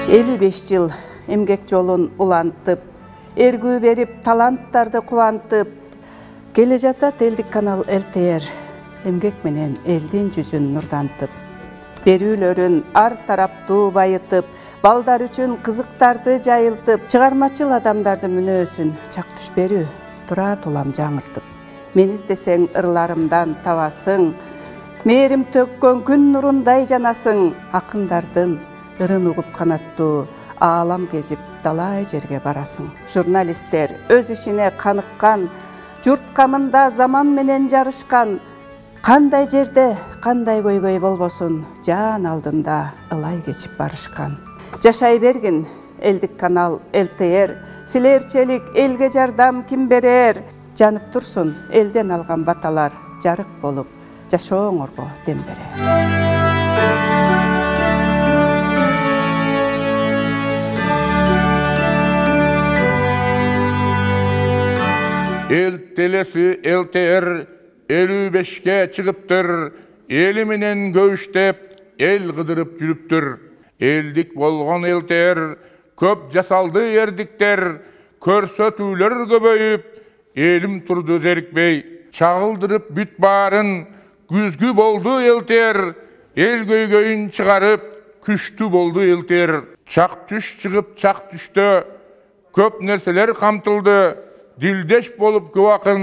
55 жыл эмгек жолун улантып, эргүү берип, таланттарды кубантып, келе жатат элдик канал ЛТР, эмгек менен элдин жүзүн нурдантып. Берүүлөрүн ар тараптуу байытып, балдар үчүн кызыктарды жайылтып, чыгармачыл адамдардын мүнөөсүн чак түш берүү, тура тулам жаңыртып. Мен издесең ырларымдан табасың, мээрим төккөн күн нурундай жанасың, акындардын ырын угуп канаттуу, аалам кезип талай жерге барасың. Журналисттер өз ишине каныккан, журт камында заман менен жарышкан, кандай жерде, кандай көйгөй болбосун, жан алдында ылай кечип барышкан. Жашай бергин элдик канал ЛТР, силерчелик элге жардам ким берер? Жанып турсун элден алган баталар, жарык болуп, жашооңорго дем берер. Эл телеси ЛТР 55-ке чыгыптыр, эли менен көбүштеп, эл кыдырып жүрүптүр. Элдик болгон ЛТР көп жасалды эрдиктер, көрсөтүүлөр көбөйүп, элим турду зерикпей, чагылдырып бүт баарын, күзгү болду ЛТР, эл көйгөйүн чыгарып, күчтүү болду ЛТР. Чак түш чыгып чак түштө көп нерселер камтылды, дилдеш болуп көп акын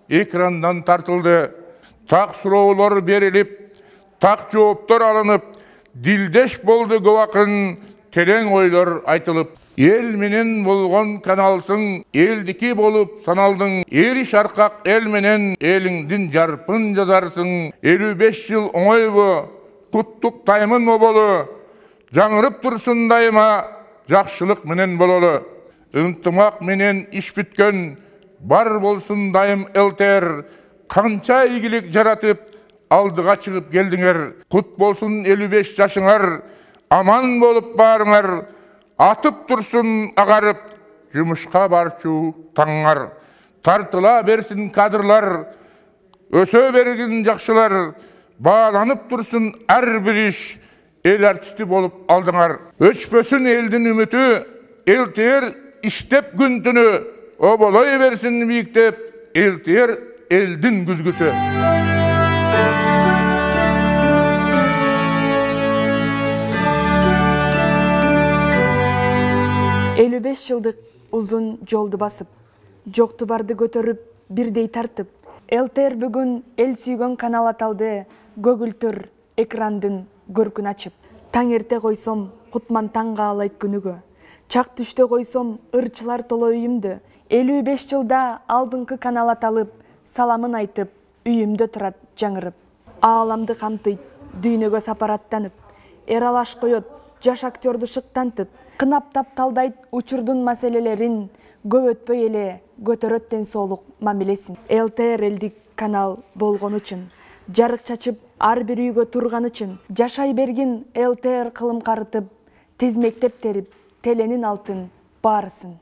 экрандан тартылды. Так суроолор берилип, так жооптор алынып, дилдеш болду көп акын, терең ойлор айтылып. Эл менен болгон каналсың, элдики болуп саналдың, эри шаркак эл менен элиңдин жарпын жазарсың. 55 жыл оңойбу, куттук таймын оболу, жаңырып турсун дайыма, жакшылык менен бололу. Ынтымак менен иш бүткөн, бар болсун дайым ЛТР, канча ийгилик жаратып, алдыга чыгып келдиңер. Кут болсун 55 жашыңар, аман болуп баарыңар, атып турсун агарып, жумушка барчу таңыңар. Тартыла берсин кадрлар, өсө бергин жакшылар, бааланып турсун ар бир иш, эл артисти болуп алдыңар. Өчпөсүн элдин үмүтү, ЛТР иштеп күн түнү, оболой берсин бийиктеп, ЛТР элдин күзгүсү. 55 жылдык узун жолду басып, жокту барды көтөрүп, бирдей тартып, ЛТР бүгүн эл сүйгөн канал аталды, көгүлтөр экрандын көркүн ачып. Таң эрте койсом, кутман таң каалайт күнүгө. Чак түштө койсом, ырчылар толо үйүмдү. 55 жылда алдыңкы канал аталып, саламын айтып, үйүмдө турат жаңырып. Ааламды камтыйт, дүйнөгө сапар аттанып, эралаш коет, жаш актёрду шыктантып, кынаптап талдайт учурдун маселелерин, көп өтпөй эле көтөрөт ден соолук мамилесин. ЛТР элдик канал болгон үчүн, жарык чачып ар бир үйгө турган үчүн, жашай бергин ЛТР кылым карытып, тизмектеп терип, теленин алтын баарысын.